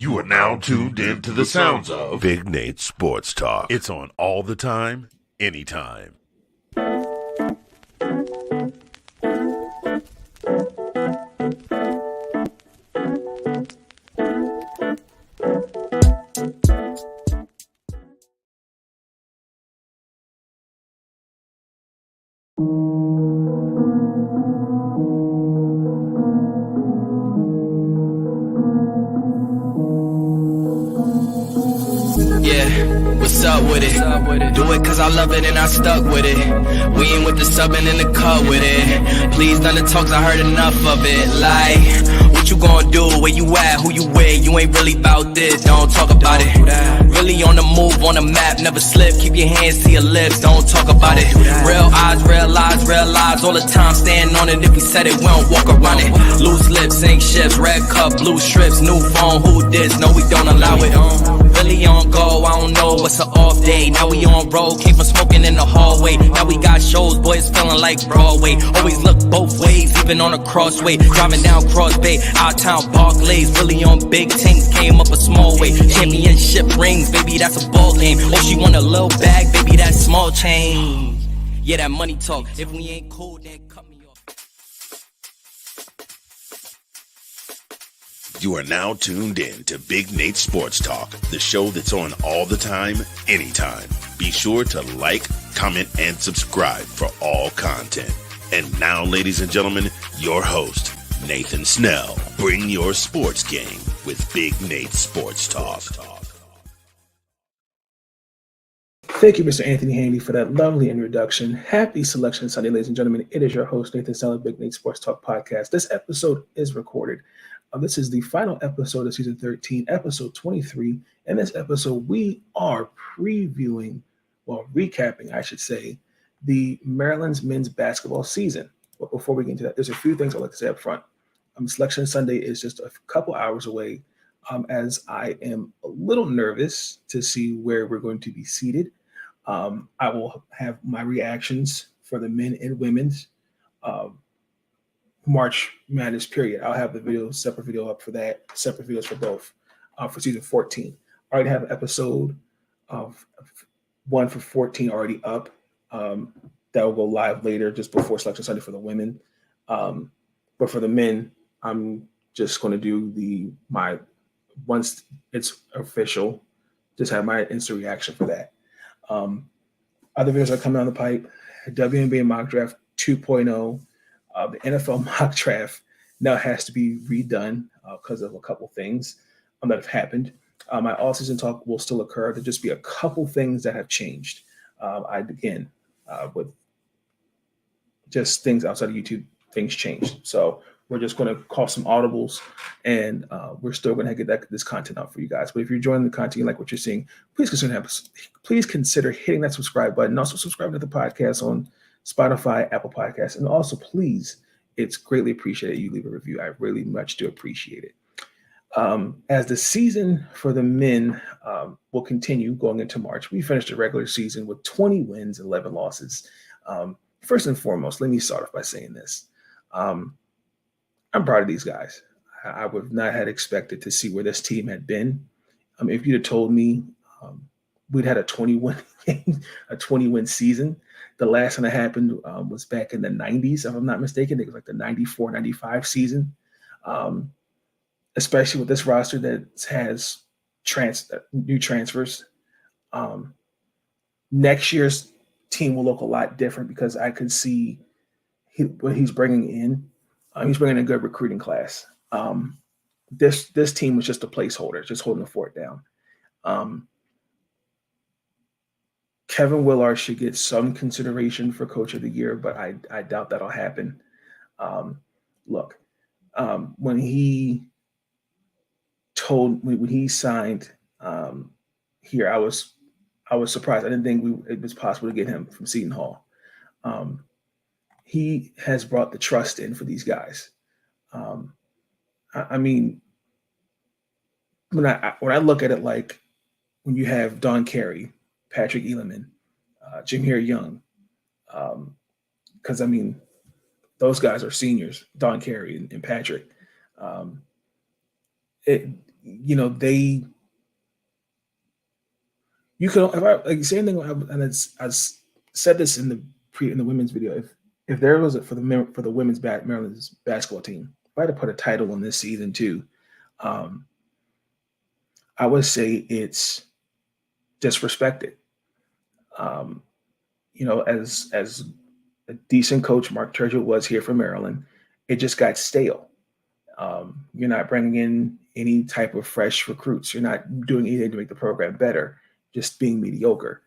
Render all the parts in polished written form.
You are now tuned in to the sounds of Big Nate Sports Talk. It's on all the time, anytime. Yeah, what's up with it? Do it cause I love it and I stuck with it. We ain't with the subbing in the cut with it. Please none of the talks, I heard enough of it. Like, what you gonna do? Where you at? Who you with? You ain't really bout this, don't talk about it. Really on the move, on the map, never slip. Keep your hands to your lips, don't talk about it. Real eyes, real lies all the time. Stand on it, if we said it, we don't walk around it. Loose lips, ain't ships, red cup, blue strips, new phone, who this? No, we don't allow it. Really on go, I don't know what's an off day. Now we on road, came from smoking in the hallway. Now we got shows, boys feeling like Broadway. Always look both ways, even on a crossway. Driving down Cross Bay, out town Barclays. Really on big things, came up a small way. Championship rings, baby, that's a ball game. Oh, she want a little bag, baby, that's small change. Yeah, that money talk. If we ain't cool, then cut me off. You are now tuned in to Big Nate Sports Talk, the show that's on all the time, anytime. Be sure to like, comment, and subscribe for all content. And now, ladies and gentlemen, your host, Nathan Snell. Bring your sports game with Big Nate Sports Talk. Thank you, Mr. Anthony Haney, for that lovely introduction. Happy Selection Sunday, ladies and gentlemen. It is your host, Nathan Snell of Big Nate Sports Talk podcast. This episode is recorded. This is the final episode of season 13, episode 23. In this episode, we are recapping, I should say, the Maryland's men's basketball season. But before we get into that, there's a few things I'd like to say up front. Selection Sunday is just a couple hours away, as I am a little nervous to see where we're going to be seated. I will have my reactions for the men and women's March Madness period. I'll have the separate video up for that, separate videos for both for season 14. I already have an episode of one for 14 already up. That will go live later, just before Selection Sunday for the women. But for the men, I'm just going to do once it's official, just have my instant reaction for that. Other videos are coming on the pipe. WNBA Mock Draft 2.0. The NFL mock draft now has to be redone because of a couple things that have happened. My all-season talk will still occur. There'll just be a couple things that have changed. With just things outside of YouTube, things changed. So we're just going to call some audibles, and we're still going to get this content out for you guys. But if you're enjoying the content, you like what you're seeing, please consider hitting that subscribe button. Also subscribe to the podcast on Spotify, Apple Podcasts, and also please, it's greatly appreciated you leave a review. I really much do appreciate it. As the season for the men will continue going into March, we finished the regular season with 20 wins, 11 losses. First and foremost, let me start off by saying this. I'm proud of these guys. I would not have expected to see where this team had been. If you'd have told me we'd had a 20-win season, the last time that happened was back in the 90s, if I'm not mistaken. It was like the 94, 95 season, especially with this roster that has new transfers. Next year's team will look a lot different because I could see what he's bringing in. He's bringing in a good recruiting class. This team was just a placeholder, just holding the fort down. Kevin Willard should get some consideration for Coach of the Year, but I doubt that'll happen. When he signed here, I was surprised. I didn't think it was possible to get him from Seton Hall. He has brought the trust in for these guys. I mean, when I look at it, like when you have Don Carey, Patrick Elam, Jameer Young, because I mean, those guys are seniors, Don Carey and Patrick. they you could if I like same thing, and I said this in the women's video. If there was for the women's Maryland's basketball team, if I had to put a title on this season too, I would say it's disrespected. As a decent coach Mark Turgeon was here for Maryland, it just got stale. You're not bringing in any type of fresh recruits. You're not doing anything to make the program better, just being mediocre.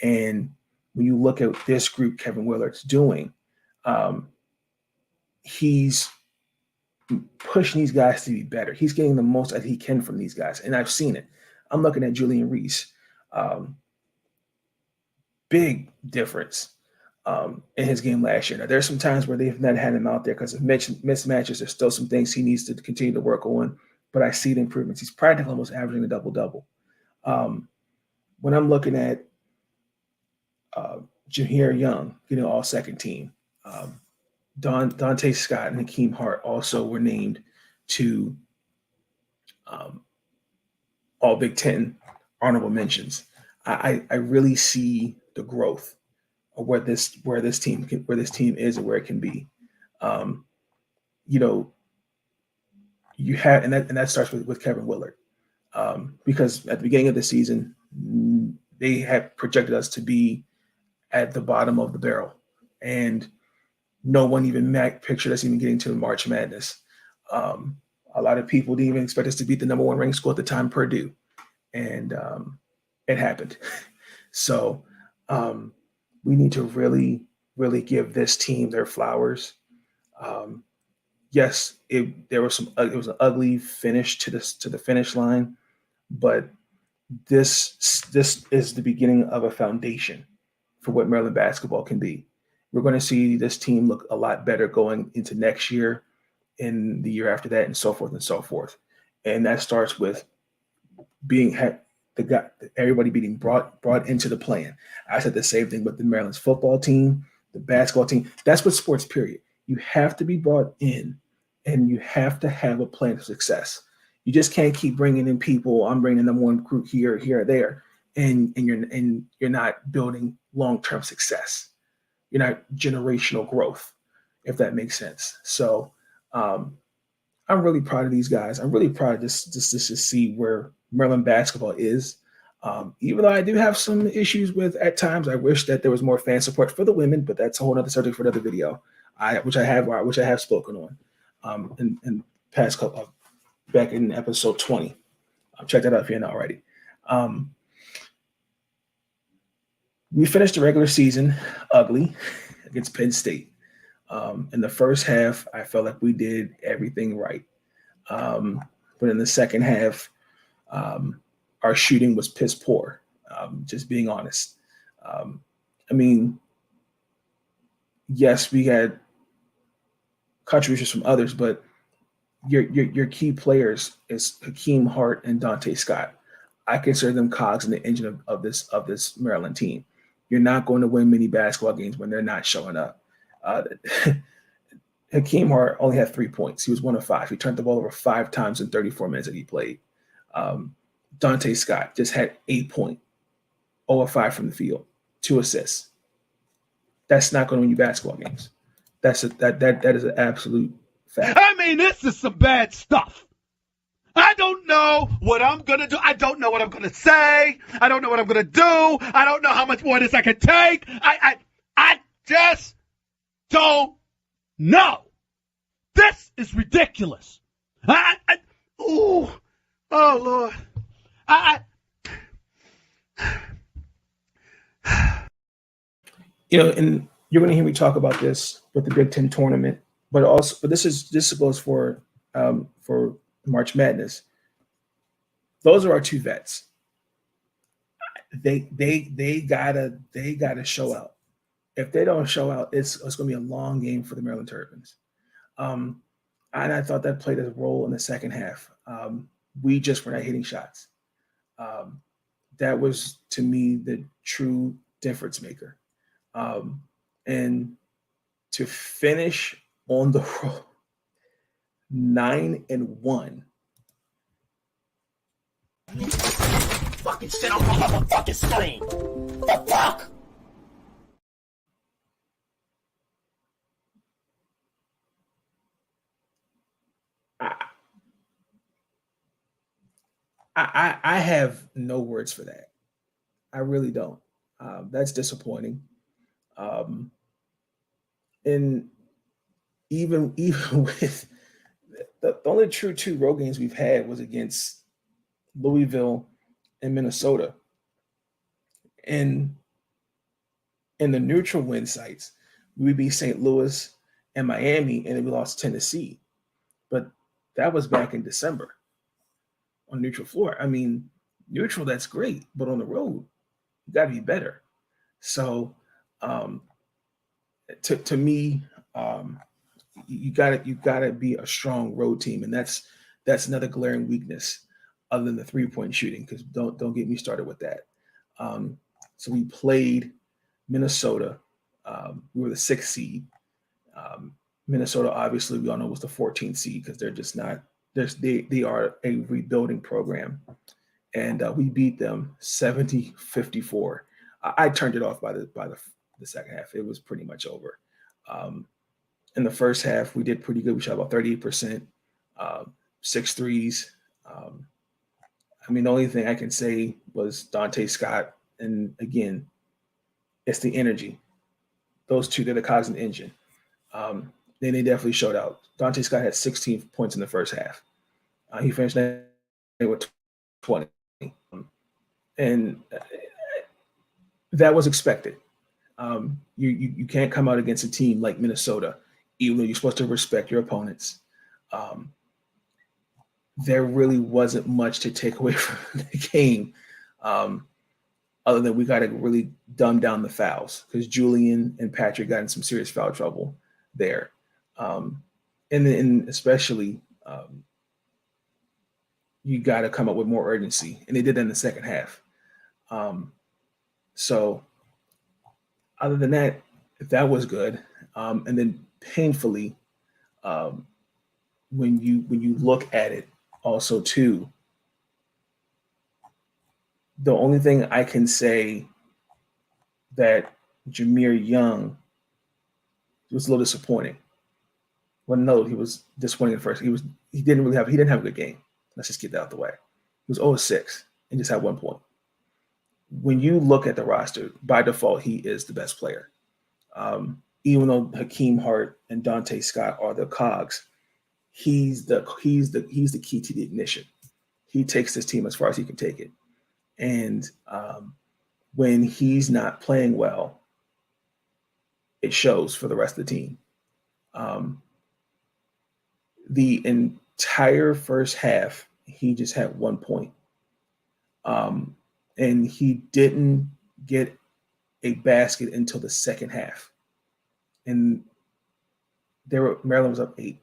And when you look at this group Kevin Willard's doing, he's pushing these guys to be better. He's getting the most that he can from these guys. And I've seen it. I'm looking at Julian Reese. Big difference in his game last year. Now, there's some times where they've not had him out there because of mismatches. There's still some things he needs to continue to work on, but I see the improvements. He's practically almost averaging a double-double. When I'm looking at Jahir Young, all second team, Dante Scott and Hakeem Hart also were named to all Big Ten honorable mentions. I really see the growth of where this team is and where it can be. You have and that starts with Kevin Willard, because at the beginning of the season they had projected us to be at the bottom of the barrel, and no one even pictured us even getting to March Madness. A lot of people didn't even expect us to beat the number one ranked school at the time, Purdue, and it happened. So we need to really, really give this team their flowers. Yes, it was an ugly finish to the finish line, but this is the beginning of a foundation for what Maryland basketball can be. We're going to see this team look a lot better going into next year, and the year after that, and so forth and so forth. And that starts with everybody being brought into the plan. I said the same thing with the Maryland's football team, the basketball team. That's what sports, period. You have to be brought in, and you have to have a plan of success. You just can't keep bringing in people. I'm bringing them one recruit here, or there, and you're not building long-term success. You're not generational growth, if that makes sense. So I'm really proud of these guys. I'm really proud just to see where Maryland basketball is. Even though I do have some issues with at times, I wish that there was more fan support for the women, but that's a whole other subject for another video, which I have spoken on in past couple back in episode 20. Check that out if you're not already. We finished the regular season ugly against Penn State. In the first half, I felt like we did everything right. But in the second half, our shooting was piss poor, just being honest. Yes, we had contributions from others, but your key players is Hakeem Hart and Dante Scott. I consider them cogs in the engine of this Maryland team. You're not going to win many basketball games when they're not showing up. Hakeem Hart only had 3 points. He was 1 of 5. He turned the ball over 5 times in 34 minutes that he played. Dante Scott just had 8 points, 0 of 5 from the field, 2 assists. That's not going to win you basketball games. That is an absolute fact. This is some bad stuff. I don't know what I'm going to do. I don't know what I'm going to say. I don't know what I'm going to do. I don't know how much more of this I can take. I just don't know. This is ridiculous. Oh, Lord. And you're going to hear me talk about this with the Big Ten tournament, but this goes for March Madness. Those are our 2 vets. They gotta show out. If they don't show out, it's going to be a long game for the Maryland Terrapins. And I thought that played a role in the second half. We just were not hitting shots. That was, to me, the true difference maker. And to finish on the road 9-1 fucking shit on my motherfucking screen. The fuck? I have no words for that. I really don't. That's disappointing. Um, and even with the only true two road games we've had was against Louisville and Minnesota. And in the neutral win sites, we beat St. Louis and Miami, and then we lost Tennessee. But that was back in December on neutral floor. I mean, neutral, that's great, but on the road, you got to be better. So, um, to me, you gotta be a strong road team, and that's another glaring weakness, other than the 3-point shooting. Because don't get me started with that. So we played Minnesota. We were the 6th seed. Minnesota, obviously, we all know was the 14th seed because they're just not. They are a rebuilding program, and we beat them 70-54. I turned it off by the second half. It was pretty much over. In the first half, we did pretty good. We shot about 38%, 6 threes. I mean, the only thing I can say was Dante Scott, and again, it's the energy. Those two, they're the cogs in the engine. Then they definitely showed out. Dante Scott had 16 points in the first half. He finished with 20. And that was expected. You can't come out against a team like Minnesota, even though you're supposed to respect your opponents. There really wasn't much to take away from the game, other than we got to really dumb down the fouls because Julian and Patrick got in some serious foul trouble there. And especially you got to come up with more urgency, and they did that in the second half. So other than that, that was good. And then painfully, when you look at it, also too, the only thing I can say that Jameer Young was a little disappointing. Well, no, he was disappointing at first. He didn't have a good game. Let's just get that out the way. He was 0-6 and just had 1 point. When you look at the roster, by default, he is the best player. Even though Hakeem Hart and Dante Scott are the cogs, he's the key to the ignition. He takes this team as far as he can take it. And when he's not playing well, it shows for the rest of the team. The entire first half, he just had 1 point. And he didn't get a basket until the second half. And Maryland was up 8.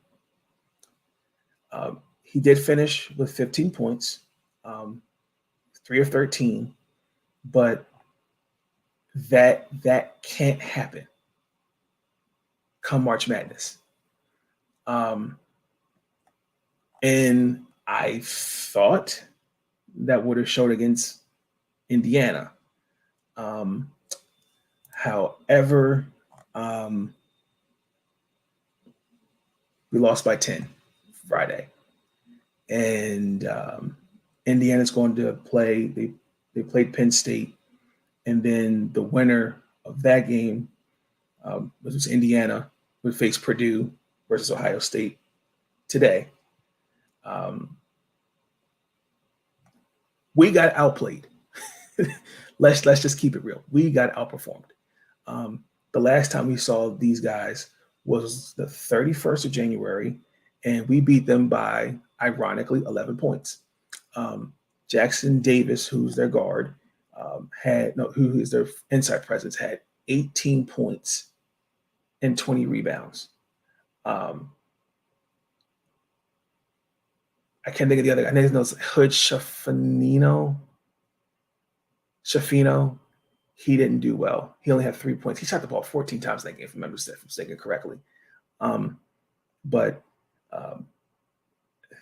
He did finish with 15 points, 3 of 13, but that can't happen come March Madness. And I thought that would have showed against Indiana. However, we lost by 10 Friday. And Indiana's going to play. They played Penn State. And then the winner of that game, which was Indiana, would face Purdue versus Ohio State today. We got outplayed. Let's just keep it real. We got outperformed. The last time we saw these guys was the 31st of January, and we beat them by, ironically, 11 points. Jackson Davis, who's their guard, who is their inside presence, had 18 points and 20 rebounds. I can't think of the other guy. I think his name was Hood Shafino. He didn't do well. He only had 3 points. He shot the ball 14 times in that game, if I'm mistaken correctly. But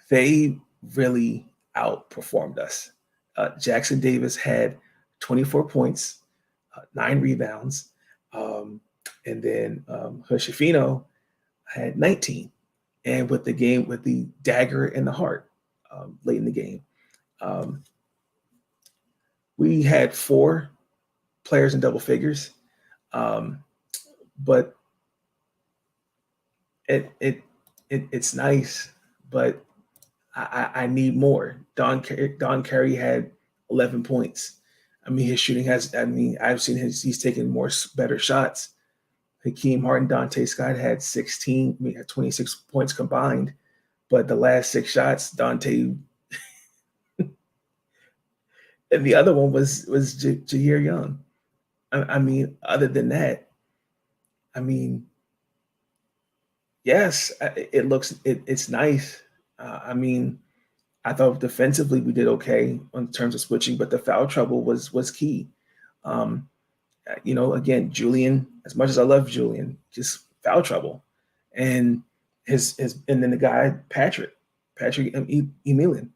they really outperformed us. Jackson Davis had 24 points, 9 rebounds, and then Hushifino had 19. And with the dagger in the heart late in the game, we had 4 players in double figures, but it's nice, but I need more. Don Carey had 11 points. I mean, his shooting I've seen he's taken better shots. Hakeem Hart and Dante Scott had 26 points combined, but the last 6 shots, Dante, and the other one was Jahir Young. I mean, other than that, I mean, yes, it's nice. I mean, I thought defensively we did okay in terms of switching, but the foul trouble was key. Again, Julian, as much as I love Julian, just foul trouble, and and then the guy Patrick Emilian,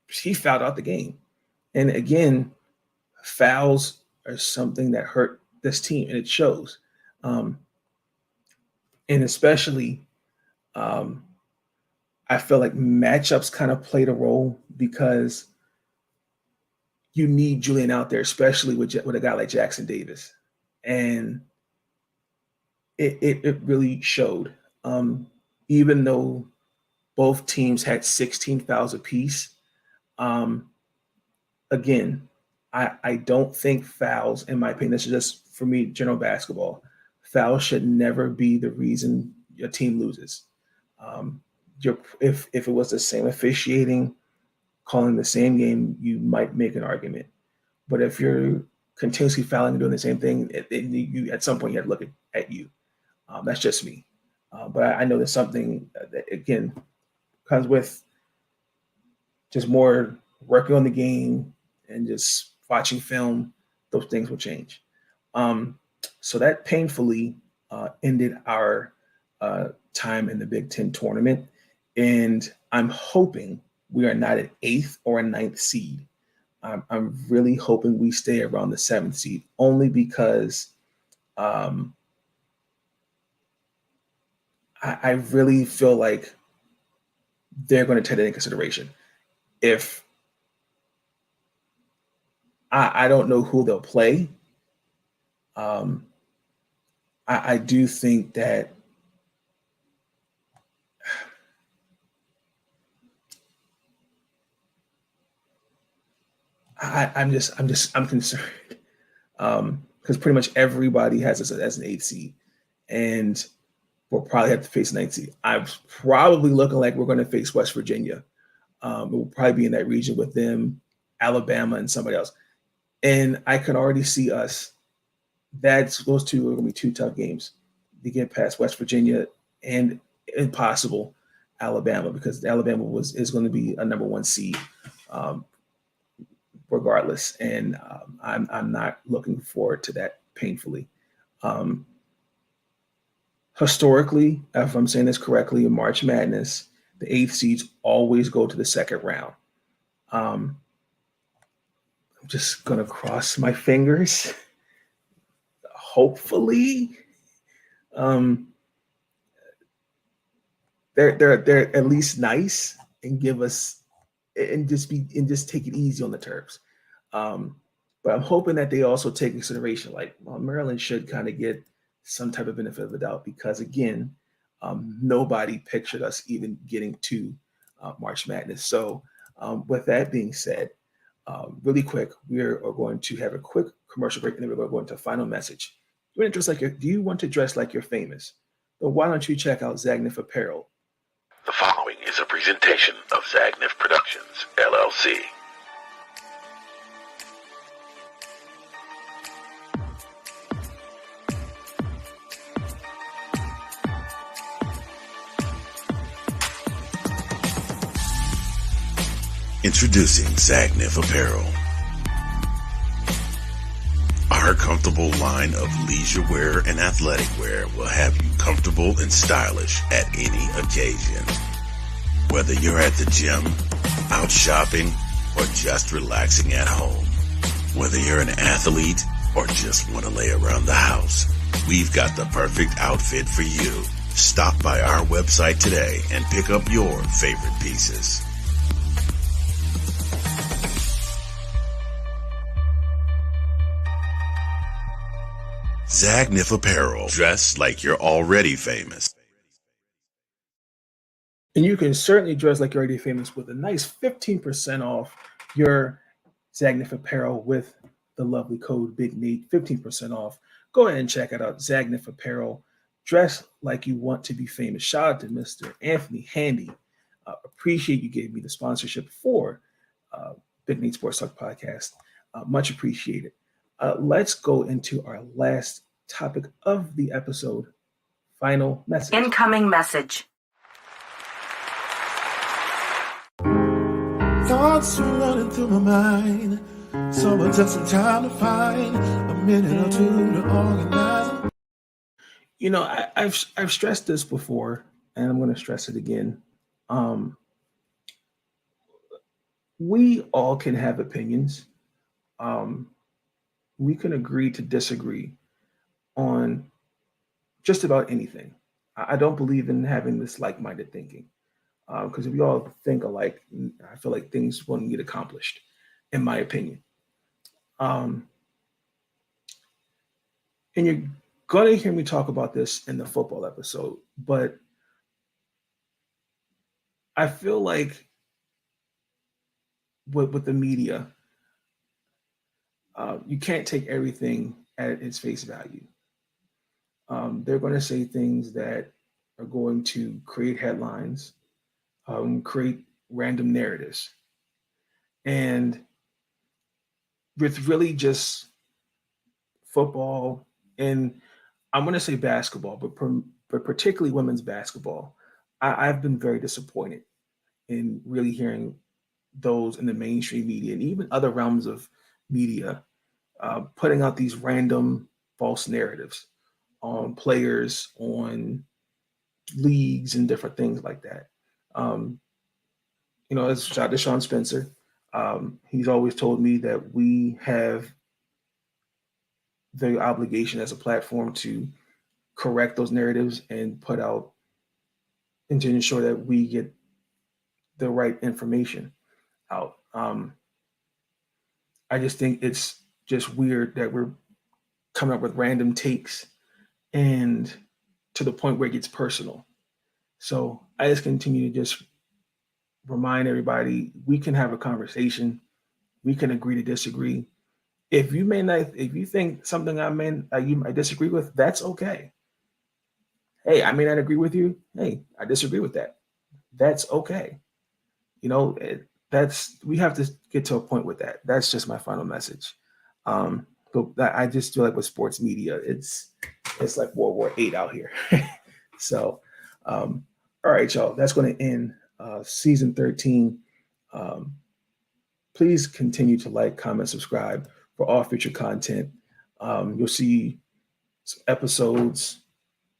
he fouled out the game, and again, fouls are something that hurt this team, and it shows, and especially, I feel like matchups kind of played a role because you need Julian out there, especially with a guy like Jackson Davis. And it really showed. Even though both teams had 16 fouls apiece, again, I don't think fouls, in my opinion, this is just for me, general basketball, fouls should never be the reason your team loses. If it was the same officiating, calling the same game, you might make an argument. But if you're continuously fouling and doing the same thing, you at some point you have to look at you. That's just me. But I know there's something that, again, comes with just more working on the game and just watching film. Those things will change. So that painfully ended our time in the Big Ten tournament. And I'm hoping we are not an 8th or a 9th seed. I'm really hoping we stay around the 7th seed, only because I really feel like they're going to take that into consideration. If I don't know who they'll play, I do think that I'm concerned because pretty much everybody has us as an 8th seed, and we'll probably have to face an 9th seed. I'm probably looking like we're going to face West Virginia. We'll probably be in that region with them, Alabama, and somebody else. And I can already see us. Those two are going to be 2 tough games to get past West Virginia and impossible Alabama, because Alabama is going to be a number 1 seed. Regardless, and I'm not looking forward to that painfully. Historically, if I'm saying this correctly, in March Madness, the 8th seeds always go to the second round. I'm just gonna cross my fingers. Hopefully, they're at least nice and give us. And just take it easy on the Terps. But I'm hoping that they also take consideration, like, well, Maryland should kind of get some type of benefit of the doubt, because again, nobody pictured us even getting to March Madness. So with that being said, really quick, we are going to have a quick commercial break, and then we're going to go into a final message. Do you want to dress like you're famous? Well, why don't you check out Zagnif Apparel? The following is a presentation of Zagnif Productions, LLC. Introducing Zagnif Apparel. Our comfortable line of leisure wear and athletic wear will have you comfortable and stylish at any occasion. Whether you're at the gym, out shopping, or just relaxing at home. Whether you're an athlete or just want to lay around the house, we've got the perfect outfit for you. Stop by our website today and pick up your favorite pieces. Zagnif Apparel. Dress like you're already famous. And you can certainly dress like you're already famous with a nice 15% off your Zagnif Apparel with the lovely code Big Nate, 15% off. Go ahead and check it out. Zagnif Apparel. Dress like you want to be famous. Shout out to Mr. Anthony Handy. Appreciate you giving me the sponsorship for Big Nate Sports Talk Podcast. Much appreciated. Let's go into our last topic of the episode. Final message. Incoming message. Thoughts are running through my mind. Someone took some time to find a minute or two to organize them. You know, I've stressed this before, and I'm going to stress it again. We all can have opinions. We can agree to disagree on just about anything. I don't believe in having this like-minded thinking, because if we all think alike, I feel like things won't get accomplished, in my opinion. And you're going to hear me talk about this in the football episode, but I feel like with the media, you can't take everything at its face value. They're going to say things that are going to create headlines, create random narratives. And with really just football, and I'm going to say basketball, but particularly women's basketball, I've been very disappointed in really hearing those in the mainstream media and even other realms of media putting out these random false narratives on players, on leagues, and different things like that. As shout out to Sean Spencer, he's always told me that we have the obligation as a platform to correct those narratives and put out and to ensure that we get the right information out. I just think it's just weird that we're coming up with random takes and to the point where it gets personal. So I just continue to just remind everybody, we can have a conversation. We can agree to disagree. If you think something I disagree with, that's okay. Hey, I may not agree with you. Hey, I disagree with that. That's okay. We have to get to a point with that. That's just my final message. But I just feel like with sports media, it's like World War VIII out here. So, all right, y'all, that's going to end season 13. Please continue to like, comment, subscribe for all future content. You'll see some episodes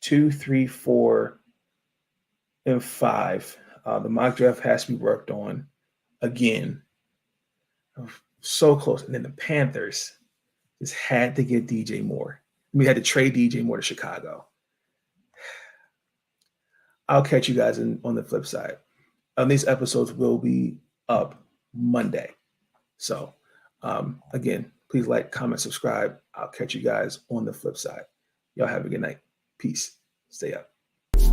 2, 3, 4, and 5. The mock draft has to be worked on again. So close. And then the Panthers just had to get DJ Moore. We had to trade DJ Moore to Chicago. I'll catch you guys on the flip side. These episodes will be up Monday. So, again, please like, comment, subscribe. I'll catch you guys on the flip side. Y'all have a good night. Peace. Stay up.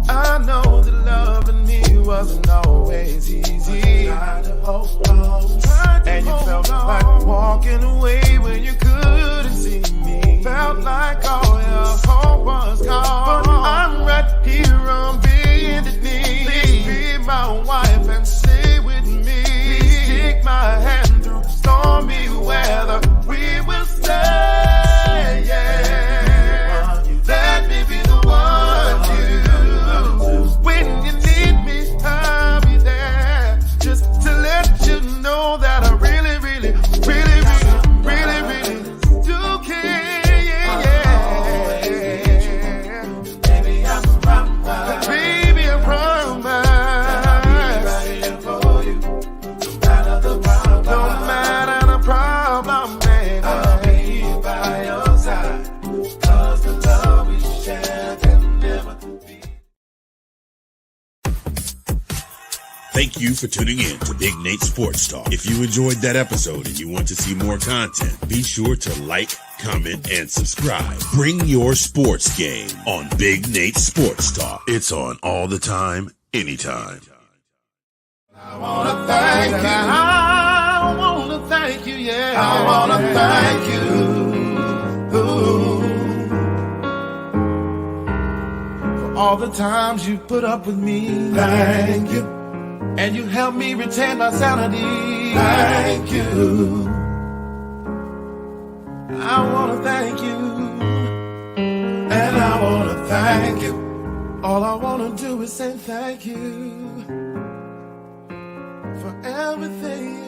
I know that loving me wasn't always easy. And you felt like walking away when you couldn't see me. Felt like all your hope was gone. But I'm right here on bended knee. Please be my wife and stay with me. Please take my hand through stormy weather. We will stay, yeah. Let me be the one you. When you need me, I'll be there. Just to let you know. you for tuning in to Big Nate Sports Talk. If you enjoyed that episode and you want to see more content, be sure to like, comment, and subscribe. Bring your sports game on Big Nate Sports Talk. It's on all the time, anytime. I wanna thank you. I wanna thank you, yeah. I wanna thank you. Ooh. For all the times you put up with me. Thank you. And you helped me retain my sanity. Thank you. I wanna thank you. And I wanna thank you. All I wanna do is say thank you for everything